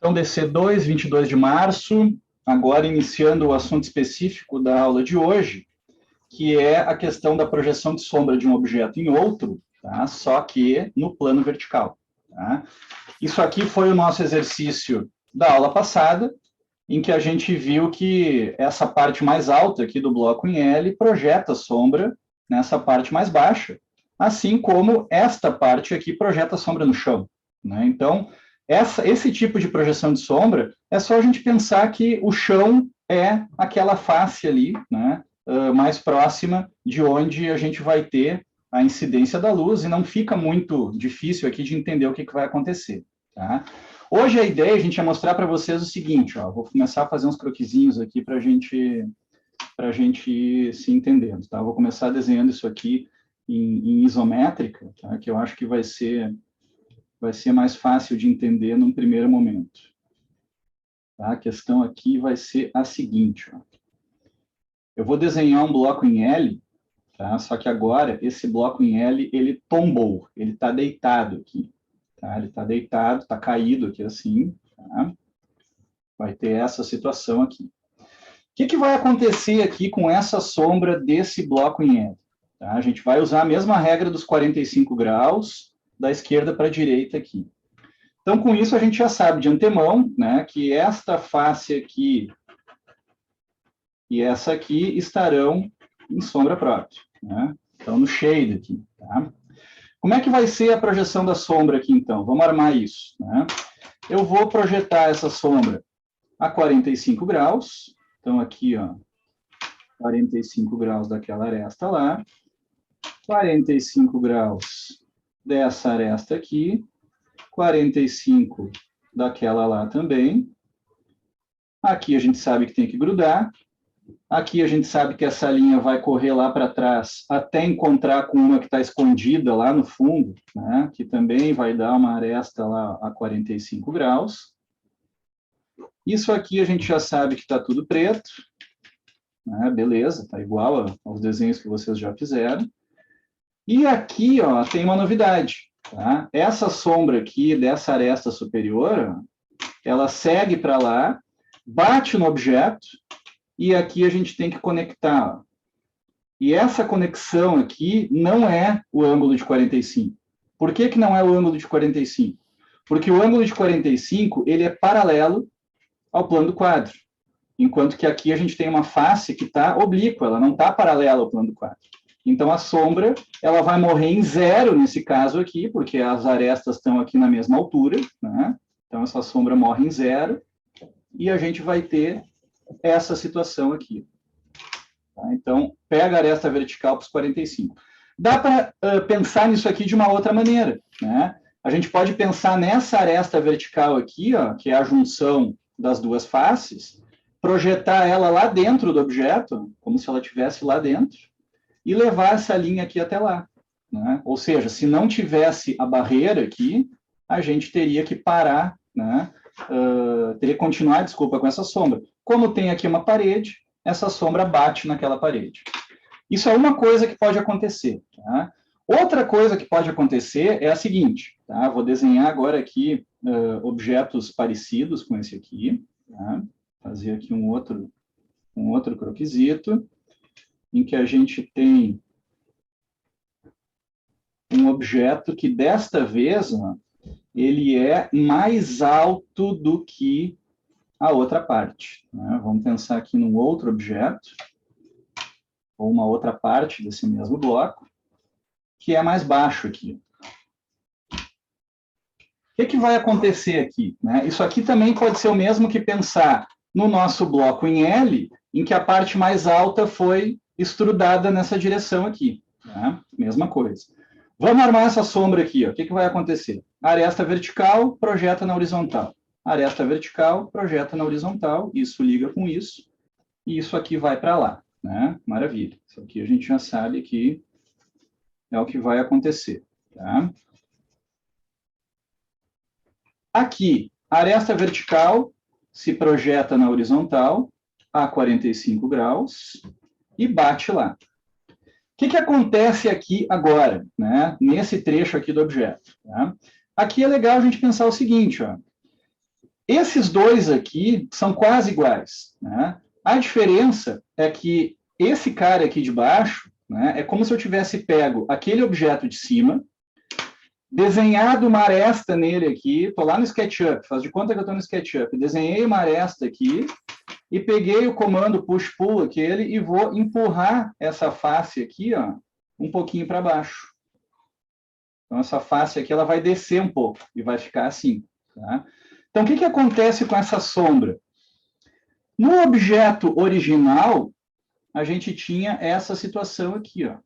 Então, DC2, 22 de março, agora iniciando o assunto específico da aula de hoje, que é a questão da projeção de sombra de um objeto em outro, tá? Só que no plano vertical. Tá? Isso aqui foi o nosso exercício da aula passada, em que a gente viu que essa parte mais alta aqui do bloco em L projeta sombra nessa parte mais baixa, assim como esta parte aqui projeta sombra no chão. Né? Então, esse tipo de projeção de sombra é só a gente pensar que o chão é aquela face ali, né, mais próxima de onde a gente vai ter a incidência da luz, e não fica muito difícil aqui de entender o que vai acontecer. Tá? Hoje a ideia, a gente é mostrar para vocês o seguinte, ó, vou começar a fazer uns croquisinhos aqui para a gente ir se entendendo. Tá? Vou começar desenhando isso aqui em isométrica, tá? Que eu acho que vai ser mais fácil de entender num primeiro momento. Tá? A questão aqui vai ser a seguinte. Ó. Eu vou desenhar um bloco em L, tá? Só que agora esse bloco em L, ele tombou, ele está deitado aqui. Tá? Ele está deitado, está caído aqui assim. Tá? Vai ter essa situação aqui. O que vai acontecer aqui com essa sombra desse bloco em L? Tá? A gente vai usar a mesma regra dos 45 graus, da esquerda para a direita aqui. Então, com isso, a gente já sabe de antemão, né, que esta face aqui e essa aqui estarão em sombra própria. Né? Então, no shade aqui. Tá? Como é que vai ser a projeção da sombra aqui, então? Vamos armar isso. Né? Eu vou projetar essa sombra a 45 graus. Então, aqui, ó, 45 graus daquela aresta lá. 45 graus dessa aresta aqui, 45 daquela lá também. Aqui a gente sabe que tem que grudar. Aqui a gente sabe que essa linha vai correr lá para trás até encontrar com uma que está escondida lá no fundo, né? Que também vai dar uma aresta lá a 45 graus. Isso aqui a gente já sabe que está tudo preto. Né? Beleza, está igual aos desenhos que vocês já fizeram. E aqui, ó, tem uma novidade. Tá? Essa sombra aqui dessa aresta superior, ó, ela segue para lá, bate no objeto, e aqui a gente tem que conectar. Ó. E essa conexão aqui não é o ângulo de 45. Por que não é o ângulo de 45? Porque o ângulo de 45 ele é paralelo ao plano do quadro. Enquanto que aqui a gente tem uma face que está oblíqua, ela não está paralela ao plano do quadro. Então, a sombra ela vai morrer em zero nesse caso aqui, porque as arestas estão aqui na mesma altura. Né? Então, essa sombra morre em zero. E a gente vai ter essa situação aqui. Tá? Então, pega a aresta vertical para os 45. Dá para pensar nisso aqui de uma outra maneira. Né? A gente pode pensar nessa aresta vertical aqui, ó, que é a junção das duas faces, projetar ela lá dentro do objeto, como se ela estivesse lá dentro, e levar essa linha aqui até lá. Né? Ou seja, se não tivesse a barreira aqui, a gente teria que parar, né? Teria que continuar, desculpa, com essa sombra. Como tem aqui uma parede, essa sombra bate naquela parede. Isso é uma coisa que pode acontecer. Tá? Outra coisa que pode acontecer é a seguinte. Tá? Vou desenhar agora aqui objetos parecidos com esse aqui. Tá? Fazer aqui um outro croquisito, em que a gente tem um objeto que, desta vez, ó, ele é mais alto do que a outra parte. Né? Vamos pensar aqui num outro objeto, ou uma outra parte desse mesmo bloco, que é mais baixo aqui. O que vai acontecer aqui? Né? Isso aqui também pode ser o mesmo que pensar no nosso bloco em L, em que a parte mais alta foi estrudada nessa direção aqui. Né? Mesma coisa. Vamos armar essa sombra aqui. Ó. O que vai acontecer? A aresta vertical projeta na horizontal. A aresta vertical projeta na horizontal. Isso liga com isso. E isso aqui vai para lá. Né? Maravilha. Isso aqui a gente já sabe que é o que vai acontecer. Tá? Aqui, a aresta vertical se projeta na horizontal a 45 graus e bate lá. O que acontece aqui agora, né, nesse trecho aqui do objeto? Tá? Aqui é legal a gente pensar o seguinte, ó, Esses dois aqui são quase iguais, né? A diferença é que esse cara aqui de baixo, né, é como se eu tivesse pego aquele objeto de cima, desenhado uma aresta nele aqui, estou lá no SketchUp, faz de conta que eu estou no SketchUp, desenhei uma aresta aqui, e peguei o comando push-pull aquele e vou empurrar essa face aqui, ó, um pouquinho para baixo. Então, essa face aqui ela vai descer um pouco e vai ficar assim. Tá? Então, o que acontece com essa sombra? No objeto original, a gente tinha essa situação aqui. Ó.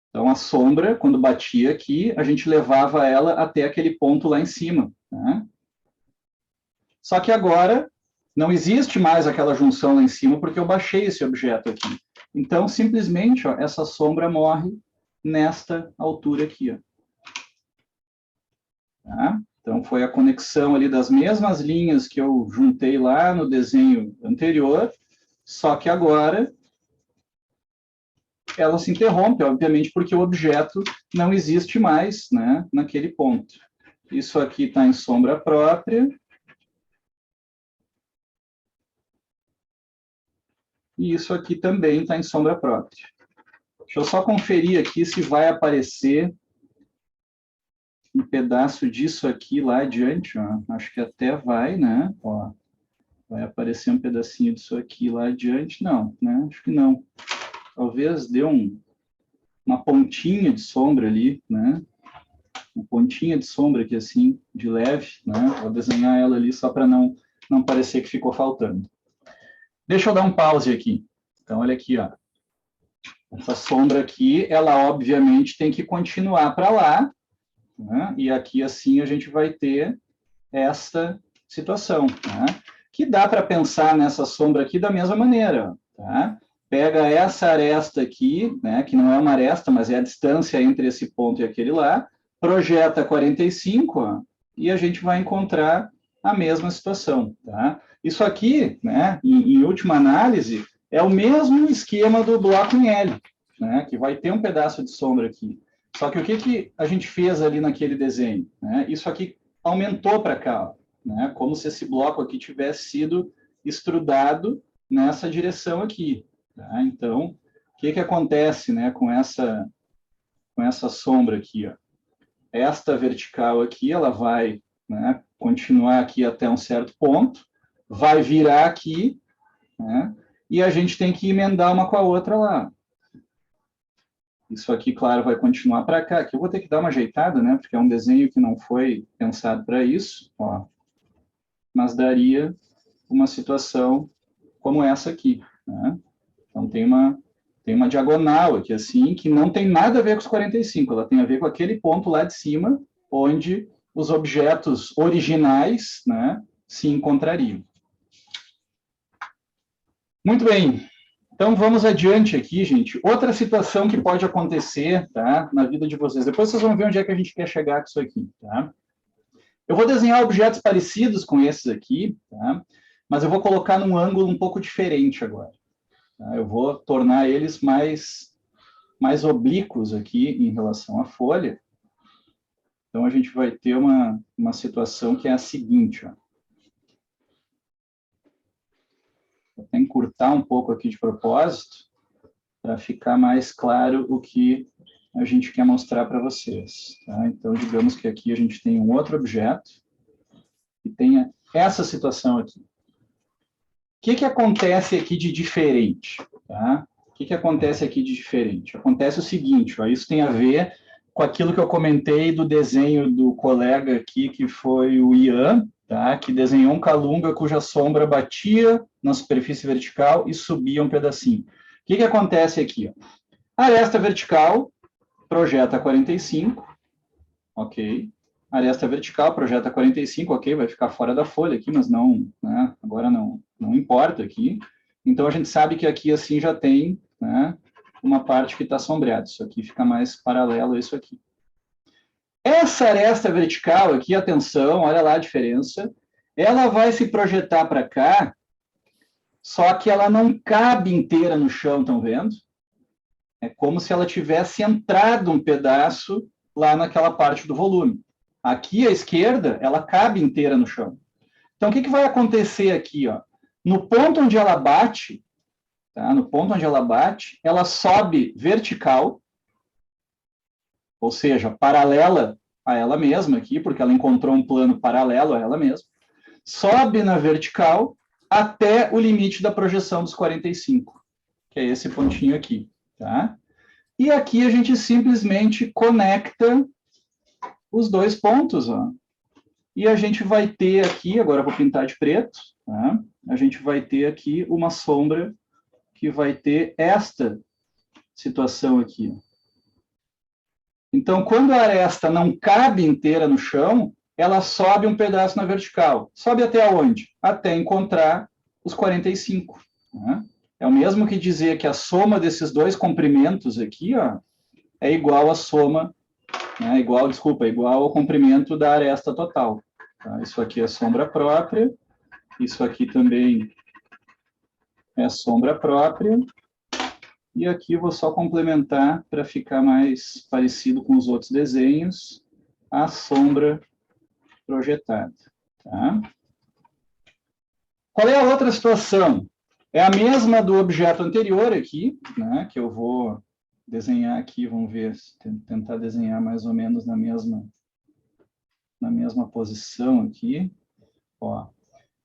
Então, a sombra, quando batia aqui, a gente levava ela até aquele ponto lá em cima. Tá? Só que agora não existe mais aquela junção lá em cima porque eu baixei esse objeto aqui. Então, simplesmente, ó, essa sombra morre nesta altura aqui. Ó. Tá? Então, foi a conexão ali das mesmas linhas que eu juntei lá no desenho anterior, só que agora ela se interrompe, obviamente, porque o objeto não existe mais, né, naquele ponto. Isso aqui está em sombra própria. E isso aqui também está em sombra própria. Deixa eu só conferir aqui se vai aparecer um pedaço disso aqui lá adiante. Ó. Acho que até vai, né? Ó, vai aparecer um pedacinho disso aqui lá adiante. Não, né? Acho que não. Talvez dê uma pontinha de sombra ali, né? Uma pontinha de sombra aqui assim, de leve, né? Vou desenhar ela ali só para não parecer que ficou faltando. Deixa eu dar um pause aqui. Então, olha aqui, ó. Essa sombra aqui, ela obviamente tem que continuar para lá, né? E aqui assim a gente vai ter esta situação, tá? Que dá para pensar nessa sombra aqui da mesma maneira, tá? Pega essa aresta aqui, né, que não é uma aresta, mas é a distância entre esse ponto e aquele lá, projeta 45, ó, e a gente vai encontrar a mesma situação, tá? Isso aqui, né, em última análise, é o mesmo esquema do bloco em L, né, que vai ter um pedaço de sombra aqui. Só que o que a gente fez ali naquele desenho? Né? Isso aqui aumentou para cá, né? Como se esse bloco aqui tivesse sido estrudado nessa direção aqui. Tá? Então, o que acontece, né, com essa sombra aqui? Ó? Esta vertical aqui, ela vai, né, continuar aqui até um certo ponto, vai virar aqui, né, e a gente tem que emendar uma com a outra lá. Isso aqui, claro, vai continuar para cá, que eu vou ter que dar uma ajeitada, né? Porque é um desenho que não foi pensado para isso, ó. Mas daria uma situação como essa aqui, né? Então, tem uma diagonal aqui, assim, que não tem nada a ver com os 45, ela tem a ver com aquele ponto lá de cima, onde os objetos originais, né, se encontrariam. Muito bem. Então, vamos adiante aqui, gente. Outra situação que pode acontecer, tá, na vida de vocês. Depois vocês vão ver onde é que a gente quer chegar com isso aqui, tá? Eu vou desenhar objetos parecidos com esses aqui, tá? Mas eu vou colocar num ângulo um pouco diferente agora. Tá? Eu vou tornar eles mais oblíquos aqui em relação à folha. Então, a gente vai ter uma situação que é a seguinte, ó. Vou até encurtar um pouco aqui de propósito, para ficar mais claro o que a gente quer mostrar para vocês. Tá? Então, digamos que aqui a gente tem um outro objeto que tenha essa situação aqui. O que acontece aqui de diferente? Tá? O que acontece aqui de diferente? Acontece o seguinte, ó, isso tem a ver com aquilo que eu comentei do desenho do colega aqui, que foi o Ian, tá? Que desenhou um calunga cuja sombra batia na superfície vertical e subia um pedacinho. O que acontece aqui? Ó? A aresta vertical projeta 45, ok. A aresta vertical projeta 45, ok, vai ficar fora da folha aqui, mas não, né, agora não importa aqui. Então, a gente sabe que aqui, assim, já tem, né, uma parte que está sombreada. Isso aqui fica mais paralelo a isso aqui. Essa aresta vertical aqui, atenção, olha lá a diferença, ela vai se projetar para cá, só que ela não cabe inteira no chão, estão vendo? É como se ela tivesse entrado um pedaço lá naquela parte do volume. Aqui à esquerda, ela cabe inteira no chão. Então, o que vai acontecer aqui? Ó? No ponto onde ela bate, tá? No ponto onde ela bate, ela sobe vertical, ou seja, paralela a ela mesma aqui, porque ela encontrou um plano paralelo a ela mesma, sobe na vertical até o limite da projeção dos 45, que é esse pontinho aqui, tá? E aqui a gente simplesmente conecta os dois pontos, ó. E a gente vai ter aqui, agora eu vou pintar de preto, tá? A gente vai ter aqui uma sombra que vai ter esta situação aqui. Então, quando a aresta não cabe inteira no chão, ela sobe um pedaço na vertical. Sobe até onde? Até encontrar os 45. Né? É o mesmo que dizer que a soma desses dois comprimentos aqui, ó, é igual à soma, né, igual ao comprimento da aresta total. Tá? Isso aqui é sombra própria, isso aqui também é sombra própria, e aqui vou só complementar para ficar mais parecido com os outros desenhos, a sombra projetada. Tá? Qual é a outra situação? É a mesma do objeto anterior aqui, né, que eu vou desenhar aqui, vamos ver, tentar desenhar mais ou menos na mesma posição aqui. Ó.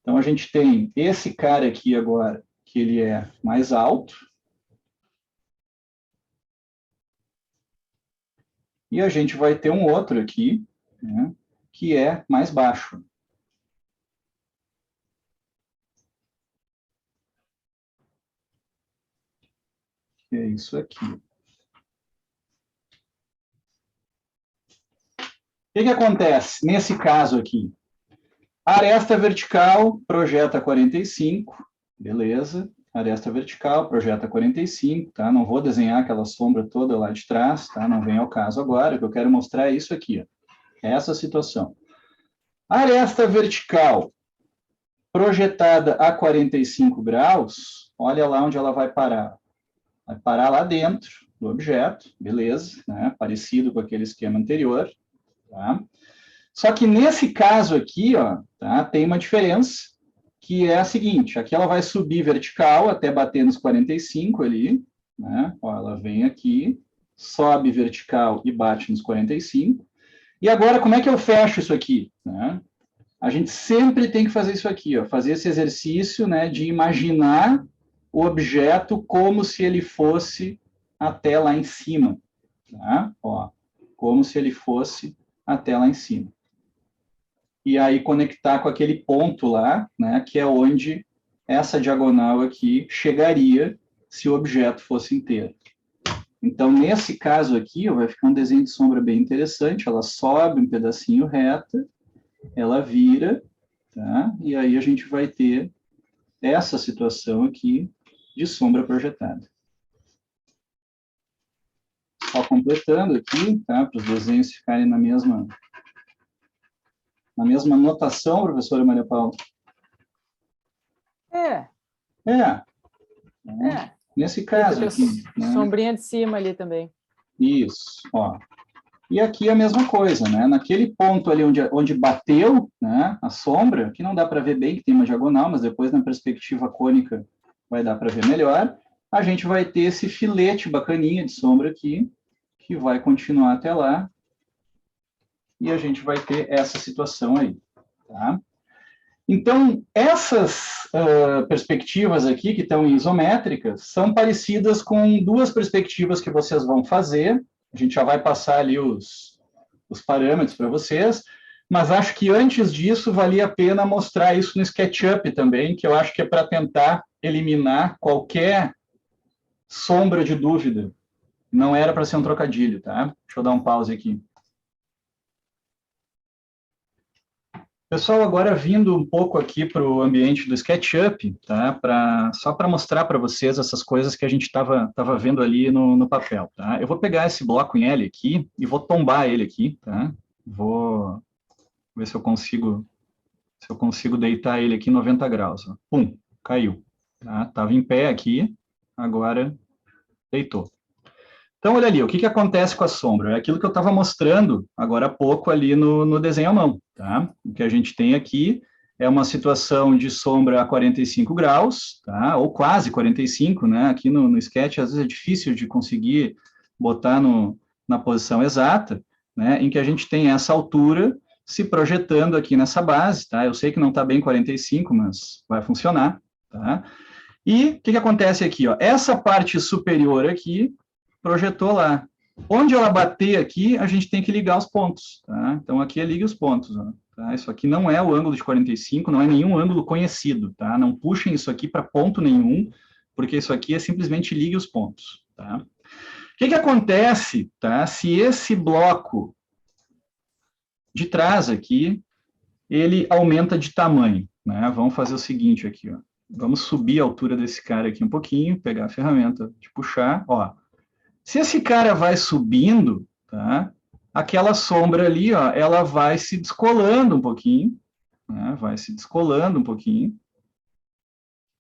Então, a gente tem esse cara aqui agora, que ele é mais alto, e a gente vai ter um outro aqui, né, que é mais baixo. Que é isso aqui. O que acontece nesse caso aqui? A aresta vertical projeta 45, beleza. Aresta vertical projeta 45, tá? Não vou desenhar aquela sombra toda lá de trás, tá? Não vem ao caso agora, o que eu quero mostrar é isso aqui, ó. Essa situação. A aresta vertical projetada a 45 graus, olha lá onde ela vai parar. Vai parar lá dentro do objeto, beleza, né? Parecido com aquele esquema anterior, tá? Só que nesse caso aqui, ó, tá, tem uma diferença, que é a seguinte, aqui ela vai subir vertical até bater nos 45 ali, né? Ó, ela vem aqui, sobe vertical e bate nos 45. E agora, como é que eu fecho isso aqui? Né? A gente sempre tem que fazer isso aqui, ó, fazer esse exercício, né, de imaginar o objeto como se ele fosse até lá em cima. Tá? Ó, como se ele fosse até lá em cima. E aí conectar com aquele ponto lá, né, que é onde essa diagonal aqui chegaria se o objeto fosse inteiro. Então, nesse caso aqui, vai ficar um desenho de sombra bem interessante, ela sobe um pedacinho reta, ela vira, tá? E aí a gente vai ter essa situação aqui de sombra projetada. Só completando aqui, tá? Para os desenhos ficarem na mesma notação, professora Maria Paula. Nesse caso aqui. Né? Sombrinha de cima ali também. Isso, ó. E aqui a mesma coisa, né? Naquele ponto ali onde bateu, né, a sombra, que não dá para ver bem, que tem uma diagonal, mas depois na perspectiva cônica vai dar para ver melhor, a gente vai ter esse filete bacaninha de sombra aqui, que vai continuar até lá, e a gente vai ter essa situação aí, tá? Então, essas perspectivas aqui, que estão isométricas, são parecidas com duas perspectivas que vocês vão fazer. A gente já vai passar ali os parâmetros para vocês, mas acho que antes disso valia a pena mostrar isso no SketchUp também, que eu acho que é para tentar eliminar qualquer sombra de dúvida. Não era para ser um trocadilho, tá? Deixa eu dar um pause aqui. Pessoal, agora vindo um pouco aqui para o ambiente do SketchUp, tá? Só para mostrar para vocês essas coisas que a gente estava vendo ali no papel. Tá? Eu vou pegar esse bloco em L aqui e vou tombar ele aqui. Tá? Vou ver se eu consigo deitar ele aqui em 90 graus. Ó. Pum, caiu. Estava em pé aqui, agora deitou. Então, olha ali, o que, que acontece com a sombra? É aquilo que eu estava mostrando agora há pouco ali no desenho à mão, tá? O que a gente tem aqui é uma situação de sombra a 45 graus, tá? Ou quase 45, né? Aqui no sketch, às vezes é difícil de conseguir botar na posição exata, né? Em que a gente tem essa altura se projetando aqui nessa base, tá? Eu sei que não está bem 45, mas vai funcionar, tá? E o que, que acontece aqui, ó? Essa parte superior aqui projetou lá. Onde ela bater aqui, a gente tem que ligar os pontos, tá? Então, aqui é ligue os pontos, ó, tá? Isso aqui não é o ângulo de 45, não é nenhum ângulo conhecido, tá? Não puxem isso aqui para ponto nenhum, porque isso aqui é simplesmente ligue os pontos, tá? O que, que acontece, tá? Se esse bloco de trás aqui, ele aumenta de tamanho, né? Vamos fazer o seguinte aqui, ó. Vamos subir a altura desse cara aqui um pouquinho, pegar a ferramenta de puxar, ó. Se esse cara vai subindo, tá? Aquela sombra ali, ó, ela vai se descolando um pouquinho, né? Vai se descolando um pouquinho,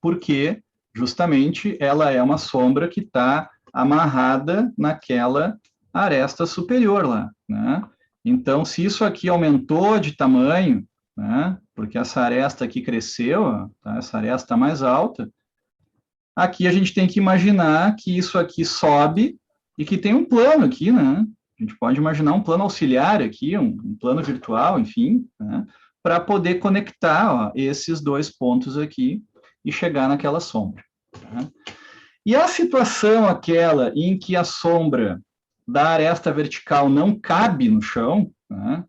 porque justamente ela é uma sombra que está amarrada naquela aresta superior lá, né? Então, se isso aqui aumentou de tamanho, né? Porque essa aresta aqui cresceu, ó, tá? Essa aresta está mais alta. Aqui a gente tem que imaginar que isso aqui sobe e que tem um plano aqui, né? A gente pode imaginar um plano auxiliar aqui, um plano virtual, enfim, né? Para poder conectar, ó, esses dois pontos aqui e chegar naquela sombra. Tá? E a situação aquela em que a sombra da aresta vertical não cabe no chão, né?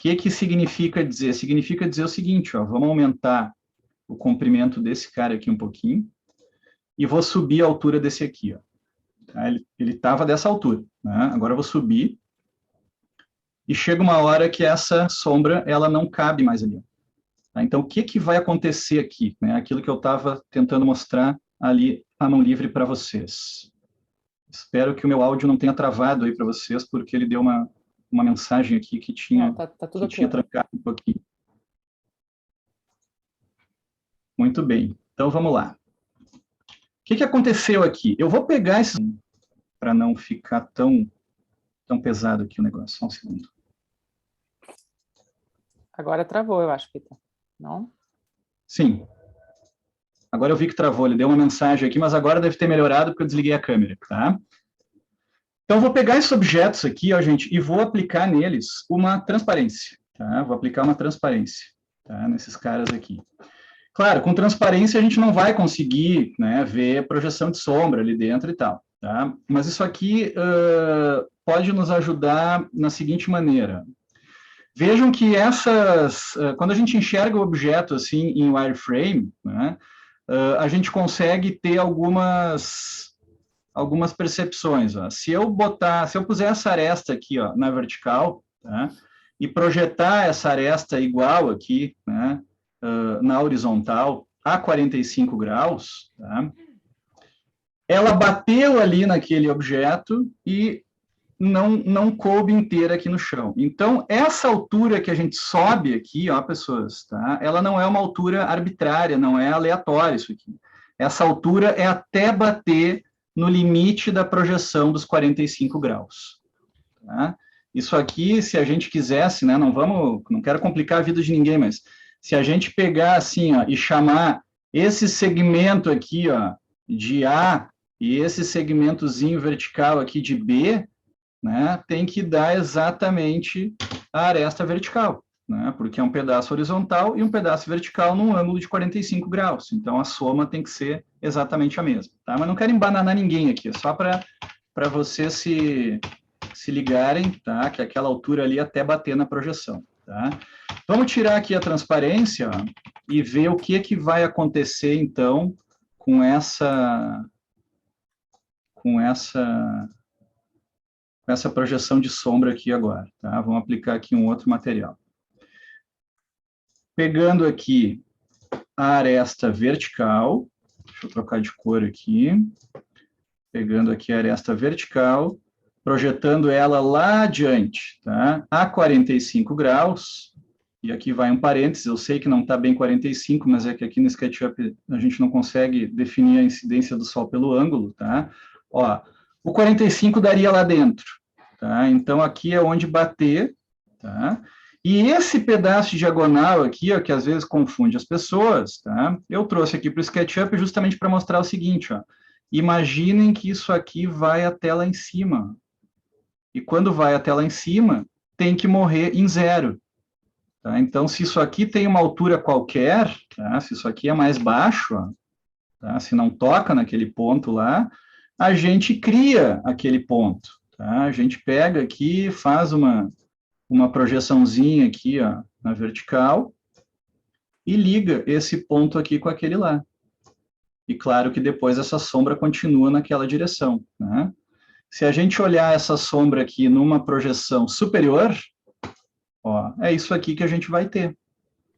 O que significa dizer? Significa dizer o seguinte, ó, vamos aumentar o comprimento desse cara aqui um pouquinho e vou subir a altura desse aqui, ó. Tá? Ele estava dessa altura, né? Agora eu vou subir e chega uma hora que essa sombra ela não cabe mais ali. Tá? Então, o que vai acontecer aqui? Né? Aquilo que eu estava tentando mostrar ali à mão livre para vocês. Espero que o meu áudio não tenha travado aí para vocês, porque ele deu uma mensagem aqui que tinha, não, tá tudo que tinha ok. trancado um pouquinho. Muito bem, então vamos lá. O que aconteceu aqui? Eu vou pegar esse para não ficar tão pesado aqui o negócio. Só um segundo. Agora travou, eu acho, Peter. Não? Sim. Agora eu vi que travou, ele deu uma mensagem aqui, mas agora deve ter melhorado porque eu desliguei a câmera, tá? Então, eu vou pegar esses objetos aqui, ó, gente, e vou aplicar neles uma transparência, tá? Vou aplicar uma transparência, tá? Nesses caras aqui. Claro, com transparência a gente não vai conseguir, né, ver projeção de sombra ali dentro e tal, tá? Mas isso aqui pode nos ajudar na seguinte maneira. Vejam que quando a gente enxerga o objeto assim em wireframe, né, a gente consegue ter algumas percepções. Ó. Se eu puser essa aresta aqui, ó, na vertical, tá, e projetar essa aresta igual aqui, né, na horizontal, a 45 graus, tá, ela bateu ali naquele objeto e não coube inteira aqui no chão. Então, essa altura que a gente sobe aqui, ó, pessoas, tá? Ela não é uma altura arbitrária, não é aleatória isso aqui. Essa altura é até bater no limite da projeção dos 45 graus. Tá? Isso aqui, se a gente quisesse, né, não quero complicar a vida de ninguém, mas se a gente pegar assim, ó, e chamar esse segmento aqui, ó, de A e esse segmentozinho vertical aqui de B, né, tem que dar exatamente a aresta vertical, né, porque é um pedaço horizontal e um pedaço vertical num ângulo de 45 graus. Então, a soma tem que ser exatamente a mesma. Tá? Mas não quero embananar ninguém aqui, é só para vocês se ligarem, tá, que aquela altura ali até bater na projeção. Tá? Vamos tirar aqui a transparência, ó, e ver o que vai acontecer, então, com essa projeção de sombra aqui agora. Tá? Vamos aplicar aqui um outro material. Pegando aqui a aresta vertical, deixa eu trocar de cor aqui, pegando aqui a aresta vertical, projetando ela lá adiante, tá? A 45 graus, e aqui vai um parênteses, eu sei que não está bem 45, mas é que aqui no SketchUp a gente não consegue definir a incidência do Sol pelo ângulo, tá? Ó, o 45 daria lá dentro. Tá? Então, aqui é onde bater, tá? E esse pedaço de diagonal aqui, ó, que às vezes confunde as pessoas, tá? Eu trouxe aqui para o SketchUp justamente para mostrar o seguinte, ó. Imaginem que isso aqui vai até lá em cima. E quando vai até lá em cima, tem que morrer em zero. Tá? Então, se isso aqui tem uma altura qualquer, tá? Se isso aqui é mais baixo, ó, tá? Se não toca naquele ponto lá, a gente cria aquele ponto. Tá? A gente pega aqui, faz uma projeçãozinha aqui, ó, na vertical, e liga esse ponto aqui com aquele lá. E claro que depois essa sombra continua naquela direção, né? Se a gente olhar essa sombra aqui numa projeção superior, ó, é isso aqui que a gente vai ter,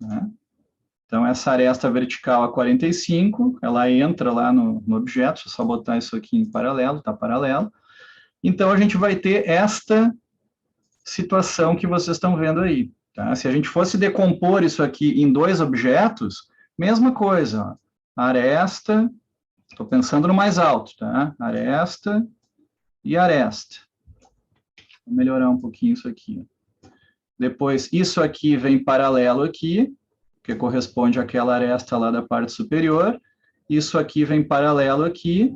né? Então, essa aresta vertical a 45, ela entra lá no objeto, é só botar isso aqui em paralelo, tá paralelo. Então, a gente vai ter esta situação que vocês estão vendo aí. Tá? Se a gente fosse decompor isso aqui em dois objetos, mesma coisa. Ó. Aresta, estou pensando no mais alto, tá? Aresta e aresta. Vou melhorar um pouquinho isso aqui. Depois, isso aqui vem paralelo aqui, que corresponde àquela aresta lá da parte superior. Isso aqui vem paralelo aqui,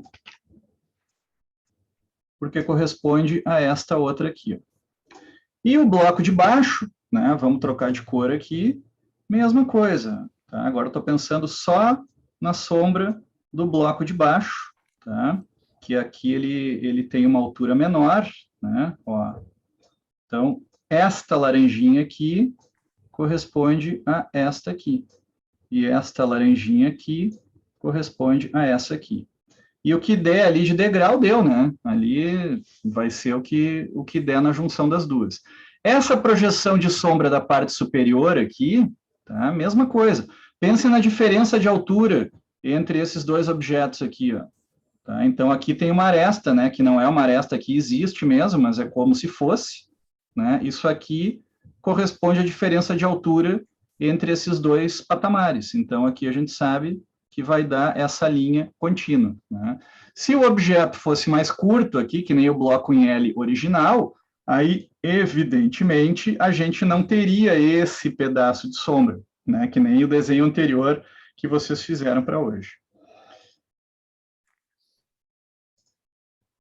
porque corresponde a esta outra aqui. Ó. E o bloco de baixo, né, vamos trocar de cor aqui, mesma coisa. Tá? Agora eu estou pensando só na sombra do bloco de baixo, tá? Que aqui ele tem uma altura menor. Né? Ó. Então, esta laranjinha aqui corresponde a esta aqui. E esta laranjinha aqui corresponde a essa aqui. E o que der ali de degrau, deu, né? Ali vai ser o que der na junção das duas. Essa projeção de sombra da parte superior aqui, tá? Mesma coisa. Pense na diferença de altura entre esses dois objetos aqui, ó. Tá? Então, aqui tem uma aresta, né? Que não é uma aresta que existe mesmo, mas é como se fosse. Né? Isso aqui corresponde à diferença de altura entre esses dois patamares. Então, aqui a gente sabe que vai dar essa linha contínua. Né? Se o objeto fosse mais curto aqui, que nem o bloco em L original, aí, evidentemente, a gente não teria esse pedaço de sombra, né? Que nem o desenho anterior que vocês fizeram para hoje.